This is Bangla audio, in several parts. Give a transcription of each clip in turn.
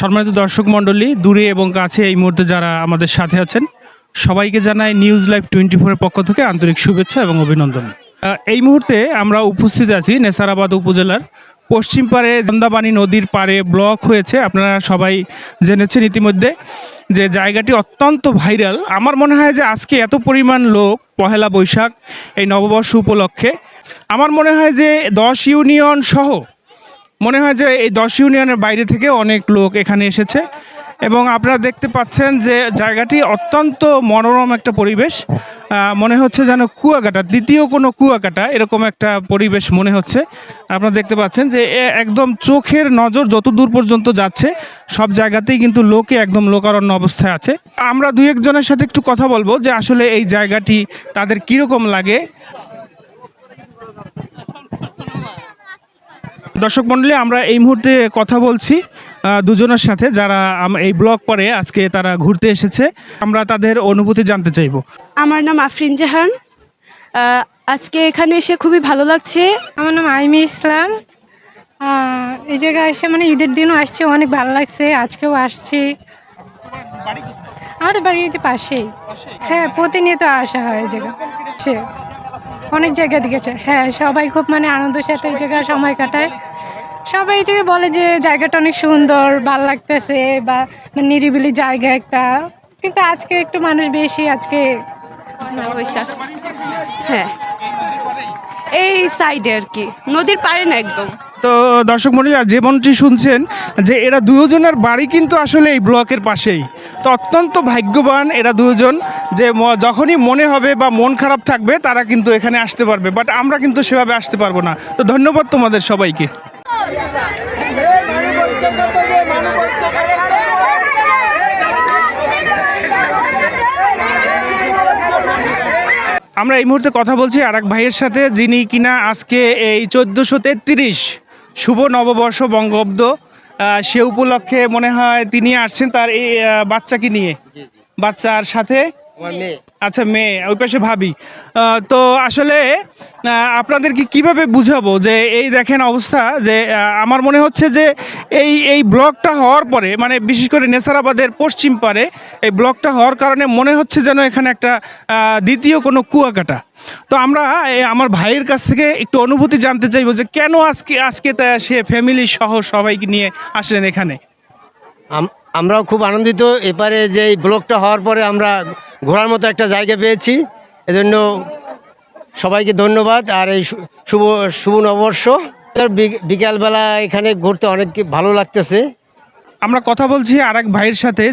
সম্মানিত দর্শক মণ্ডলী, দূরে এবং কাছে এই মুহূর্তে যারা আমাদের সাথে আছেন, সবাইকে জানাই নিউজ লাইভ 24 এর পক্ষ থেকে আন্তরিক শুভেচ্ছা এবং অভিনন্দন। এই মুহূর্তে আমরা উপস্থিত আছি নেসারাবাদ উপজেলার পশ্চিম পারে জন্দাবানী নদীর পারে ব্লক হয়েছে। আপনারা সবাই জেনেছেন ইতিমধ্যে যে জায়গাটি অত্যন্ত ভাইরাল। আমার মনে হয় যে আজকে এত পরিমাণ লোক পহেলা বৈশাখ এই নববর্ষ উপলক্ষে, আমার মনে হয় যে 10 ইউনিয়ন সহ মনে হয় যে এই 10 ইউনিয়নের বাইরে থেকে অনেক লোক এখানে এসেছে এবং আপনারা দেখতে পাচ্ছেন যে জায়গাটি অত্যন্ত মনোরম একটা পরিবেশ। মনে হচ্ছে যেন কুয়াকাটা, দ্বিতীয় কোনো কুয়াকাটা এরকম একটা পরিবেশ মনে হচ্ছে। আপনারা দেখতে পাচ্ছেন যে একদম চোখের নজর যত দূর পর্যন্ত যাচ্ছে সব জায়গাতেই কিন্তু লোকে একদম লোকারণ্য অবস্থায় আছে। আমরা দুই একজনের সাথে একটু কথা বলবো যে আসলে এই জায়গাটি তাদের কীরকম লাগে। দর্শক মণ্ডলী, আমরা এই মুহূর্তে কথা বলছি দুজনের সাথে যারা এই ব্লগ পরে আজকে তারা ঘুরতে এসেছে। আমরা তাদের অনুভূতি জানতে চাইব। আমার নাম আফরিন জাহান। আজকে এখানে এসে খুবই ভালো লাগছে। আমার নাম আইমি ইসলাম। এই জায়গায় এসে মানে ঈদের দিনও আসছে, অনেক ভালো লাগছে। আজকেও আসছি। আমাদের বাড়ি যে পাশেই। হ্যাঁ, প্রতিনিয়ত আসা হয় এই জায়গা। অনেক জায়গা দিকেছে। হ্যাঁ, সবাই খুব মানে আনন্দের সাথে এই জায়গায় সময় কাটায়। সবাই এই জায়গায় বলে যে জায়গাটা অনেক সুন্দর, ভালো লাগতেছে বা নিরিবিলি জায়গা একটা। কিন্তু আজকে একটু মানুষ বেশি। আজকে বৈশাখ, হ্যাঁ, এই সাইডে আর কি, নদীর পাড়ে না একদম। তো দর্শক মণ্ডলীরা যেমনটি শুনছেন যে এরা দুজনের বাড়ি কিন্তু আসলে এই ব্লকের পাশেই। তো অত্যন্ত ভাগ্যবান এরা দুজন যে যখনই মনে হবে বা মন খারাপ থাকবে তারা কিন্তু এখানে আসতে পারবে, বাট আমরা কিন্তু সেভাবে আসতে পারবো না। তো ধন্যবাদ তোমাদের সবাইকে। আমরা এই মুহূর্তে কথা বলছি আর এক ভাইয়ের সাথে, যিনি কিনা আজকে এই 1433 শুভ নববর্ষ বঙ্গাব্দ সে উপলক্ষে মনে হয় তিনি আসছেন তার এই বাচ্চাকে নিয়ে। বাচ্চার সাথে আচ্ছা, মেয়ে, ওই পাশে ভাবি। তো আসলে আপনাদেরকে কিভাবে বুঝাবো যে এই দেখেন অবস্থা, যে আমার মনে হচ্ছে যে এই ব্লকটা হওয়ার পরে, মানে বিশেষ করে নেসারাবাদের পশ্চিম পারে এই ব্লকটা হওয়ার কারণে মনে হচ্ছে যেন এখানে একটা দ্বিতীয় কোনো কুয়াকাটা। তো আমরা আমার ভাইয়ের কাছ থেকে একটু অনুভূতি জানতে চাইবো যে কেন আজকে সে ফ্যামিলি সহ সবাইকে নিয়ে আসলেন এখানে। আমরাও খুব আনন্দিত। এপারে যে এই ব্লকটা হওয়ার পরে আমরা ঘোরার মতো একটা জায়গা পেয়েছি, এজন্য সবাইকে ধন্যবাদ। আর এই শুভ নববর্ষ বিকালবেলা এখানে ঘুরতে অনেক ভালো লাগতেছে। আমরা কথা বলছি আর এক ভাইয়ের সাথে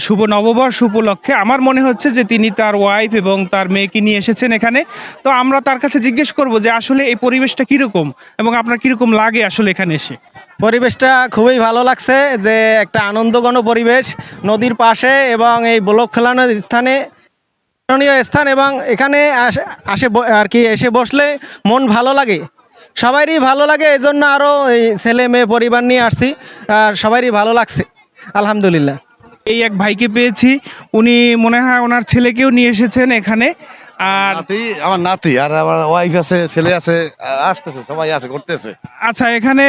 শুভ নববর্ষ উপলক্ষে। আমার মনে হচ্ছে যে তিনি তার ওয়াইফ এবং তার মেয়েকে নিয়ে এসেছেন এখানে। তো আমরা তার কাছে জিজ্ঞেস করব যে আসলে এই পরিবেশটা কীরকম এবং আপনার কীরকম লাগে আসলে এখানে এসে। পরিবেশটা খুবই ভালো লাগছে, যে একটা আনন্দঘন পরিবেশ নদীর পাশে এবং এই ব্লক খেলানোর স্থানে স্থান, এবং এখানে আসে আর কি এসে বসলে মন ভালো লাগে, সবারই ভালো লাগে। এই জন্য আরও এই ছেলে মেয়ে পরিবার নিয়ে আসছি, আর সবারই ভালো লাগছে আলহামদুলিল্লাহ। এই এক ভাইকে পেয়েছি, উনি মনে হয় ওনার ছেলেকেও নিয়ে এসেছেন এখানে। আর আমার নাতি আর আমার ওয়াইফ আছে, ছেলে আছে, আসতেছে, সবাই আছে, করতেছে। আচ্ছা, এখানে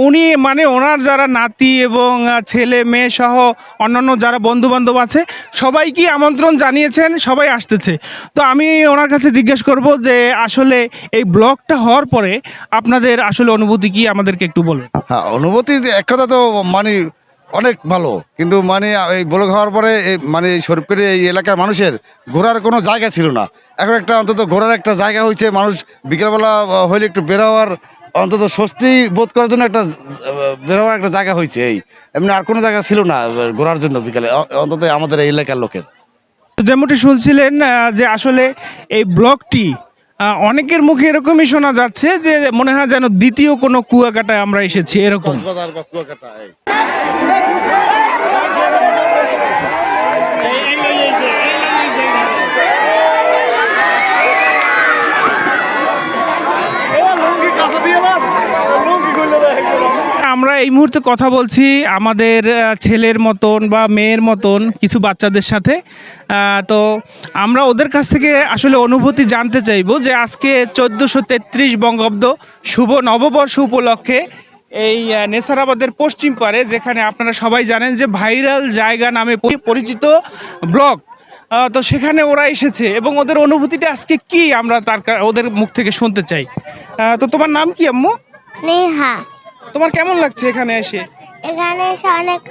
উনি মানে ওনার যারা নাতি এবং ছেলে মেয়ে সহ অন্যান্য যারা বন্ধু বান্ধব আছে সবাইকে আমন্ত্রণ জানিয়েছেন, সবাই আসতেছে। তো আমি ওনার কাছে জিজ্ঞেস করব যে আসলে এই ব্লগটা হওয়ার পরে আপনাদের আসলে অনুভূতি কি, আমাদেরকে একটু বলুন। হ্যাঁ, অনুভূতি এক কথা তো মানে অনেক ভালো, কিন্তু মানে এই ব্লক হওয়ার পরে মানে শরীফপুরে এই এলাকার মানুষের ঘোরার কোনো জায়গা ছিল না। এখন একটা অন্তত ঘোরার একটা জায়গা হয়েছে। মানুষ বিকেলবেলা হইলে একটু বেরোয়ার, অন্তত স্বস্তি বোধ করার জন্য একটা বেরোয়ার একটা জায়গা হয়েছে। এই এমনি আর কোনো জায়গা ছিল না ঘোরার জন্য বিকেলে, অন্তত আমাদের এই এলাকার লোকের। যেমনটি শুনছিলেন যে আসলে এই ব্লকটি অনেকের মুখে এরকমই শোনা যাচ্ছে যে মনে হয় যেন দ্বিতীয় কোনো কুয়াকাটায় আমরা এসেছি এরকম। আমরা এই মুহূর্তে কথা বলছি আমাদের ছেলের মতন বা মেয়ের মতন কিছু বাচ্চাদের সাথে। তো আমরা ওদের কাছ থেকে আসলে অনুভূতি জানতে চাইবো যে আজকে 1433 বঙ্গাব্দ শুভ নববর্ষ উপলক্ষে এই নেসারাবাদের পশ্চিম পারে, যেখানে আপনারা সবাই জানেন যে ভাইরাল জায়গা নামে পরিচিত ব্লক। তো সেখানে ওরা এসেছে এবং ওদের অনুভূতিটা আজকে কি আমরা ওদের মুখ থেকে শুনতে চাই। তো তোমার নাম কি আম্মু? স্নেহা। তোমার কেমন লাগছে এখানে এসে? এখানে এসে অনেক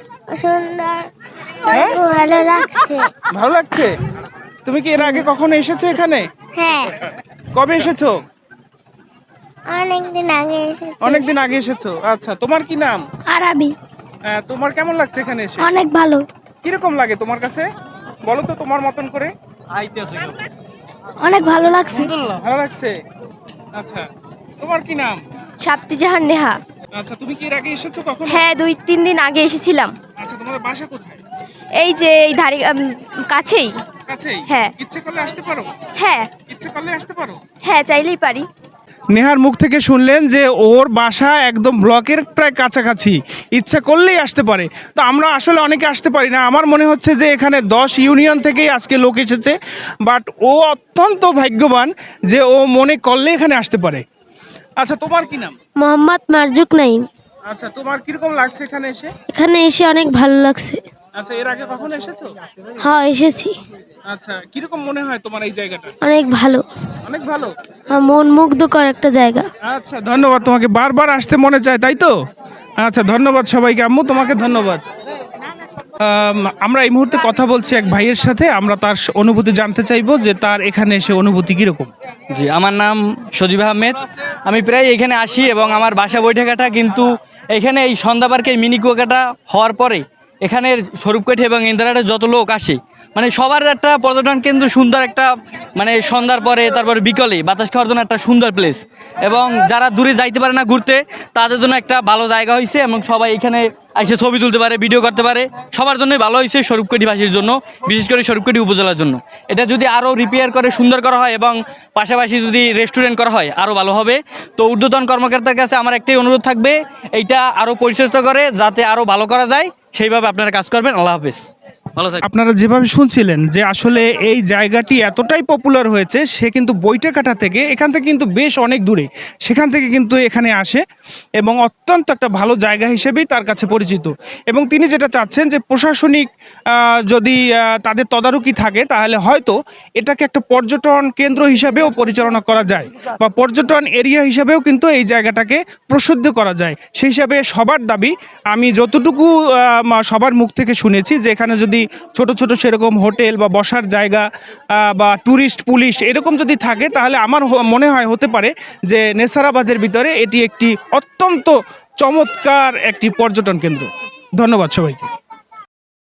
সুন্দর, হ্যাঁ? ভালো লাগছে। ভালো লাগছে। তুমি কি এর আগে কখনো এসেছো এখানে? হ্যাঁ, কবে এসেছো? অনেকদিন আগে এসেছি। অনেকদিন আগে এসেছো। আচ্ছা, তোমার কি নাম? আরবি। তোমার কেমন লাগছে এখানে এসে? অনেক ভালো। কিরকম লাগে তোমার কাছে? বলো তো তোমার মতন করে। অনেক ভালো লাগছে। ভালো লাগছে। আচ্ছা, তোমার কি নাম? শাপ্তিজাহান নেহা। আচ্ছা, তুমি কি এর আগে এসেছো কখনো? হ্যাঁ, 2-3 দিন আগে এসেছিলাম। আচ্ছা, তোমার বাসা কোথায়? এই যে এই ধারে কাছেই। কাছেই? হ্যাঁ। ইচ্ছে করলে আসতে পারো? হ্যাঁ ইচ্ছে করলে আসতে পারো? হ্যাঁ, চাইলেই পারি। নেহার মুখ থেকে শুনলেন যে ওর বাসা একদম ব্লকের প্রায় কাছাকাছি, ইচ্ছা করলেই আসতে পারে। তো আমরা আসলে অনেকে আসতে পারি না। আমার মনে হচ্ছে যে এখানে 10 ইউনিয়ন থেকেই আজকে লোক এসেছে, বাট ও অত্যন্ত ভাগ্যবান যে ও মনে করলে এখানে আসতে পারে। আচ্ছা, তোমার কি নাম? মোহাম্মদ মারজুক নাইম। আচ্ছা, তোমার কিরকম লাগছে এখানে এসে? এখানে এসে অনেক ভালো লাগছে। আচ্ছা, এর আগে কখনো এসেছো? হ্যাঁ, এসেছি। আচ্ছা, কিরকম মনে হয় তোমার এই জায়গাটা? অনেক ভালো। অনেক ভালো। মন মুগ্ধকর একটা জায়গা। আচ্ছা, ধন্যবাদ। তোমাকে বারবার আসতে মনে চায়, তাই তো? আচ্ছা, ধন্যবাদ সবাইকে। আম্মু, তোমাকে ধন্যবাদ। আমরা এই মুহূর্তে কথা বলছি এক ভাইয়ের সাথে। আমরা তার অনুভূতি জানতে চাইবো যে তার এখানে এসে অনুভূতি কিরকম। জি, আমার নাম সজীব আহমেদ। আমি প্রায় এখানে আসি এবং আমার বাসা বৈঠাকাটা, কিন্তু এখানে এই সন্ধ্যা পার্কে মিনি কুয়াকাটা হওয়ার পরে এখানের স্বরূপকাঠি এবং ইন্দিরাটে যত লোক আসে, মানে সবার একটা পর্যটন কেন্দ্র, সুন্দর একটা, মানে সন্ধ্যার পরে তারপরে বিকালে বাতাস খাওয়ার জন্য একটা সুন্দর প্লেস, এবং যারা দূরে যাইতে পারে না ঘুরতে তাদের জন্য একটা ভালো জায়গা হয়েছে, এবং সবাই এখানে এসে ছবি তুলতে পারে, ভিডিও করতে পারে। সবার জন্যই ভালো হয়েছে, স্বরূপকাঠিবাসীর জন্য, বিশেষ করে স্বরূপকাঠি উপজেলার জন্য। এটা যদি আরও রিপেয়ার করে সুন্দর করা হয় এবং পাশাপাশি যদি রেস্টুরেন্ট করা হয় আরও ভালো হবে। তো ঊর্ধ্বতন কর্মকর্তার কাছে আমার একটাই অনুরোধ থাকবে, এইটা আরও পরিচর্যা করে যাতে আরও ভালো করা যায়, সেইভাবে আপনারা কাজ করবেন। আল্লাহ হাফেজ, ভালো থাকবেন। আপনারা যেভাবে শুনছিলেন যে আসলে এই জায়গাটি এতটাই পপুলার হয়েছে, সে কিন্তু বৈঠাকাটা থেকে, এখান থেকে কিন্তু বেশ অনেক দূরে, সেখান থেকে কিন্তু এখানে আসে এবং অত্যন্ত একটা ভালো জায়গা হিসেবেই তার কাছে পরিচিত। এবং তিনি যেটা চাচ্ছেন যে প্রশাসনিক যদি তাদের তদারকি থাকে, তাহলে হয়তো এটাকে একটা পর্যটন কেন্দ্র হিসাবেও পরিচালনা করা যায়, বা পর্যটন এরিয়া হিসাবেও কিন্তু এই জায়গাটাকে প্রসিদ্ধ করা যায়। সেই হিসাবে সবার দাবি, আমি যতটুকু সবার মুখ থেকে শুনেছি, যে এখানে যদি ছোট ছোট সেরকম হোটেল বা বসার জায়গা বা ট্যুরিস্ট পুলিশ এরকম যদি থাকে, তাহলে আমার মনে হয় হতে পারে যে নেসারাবাদের ভিতরে এটি একটি অত্যন্ত চমৎকার একটি পর্যটন কেন্দ্র। ধন্যবাদ সবাইকে।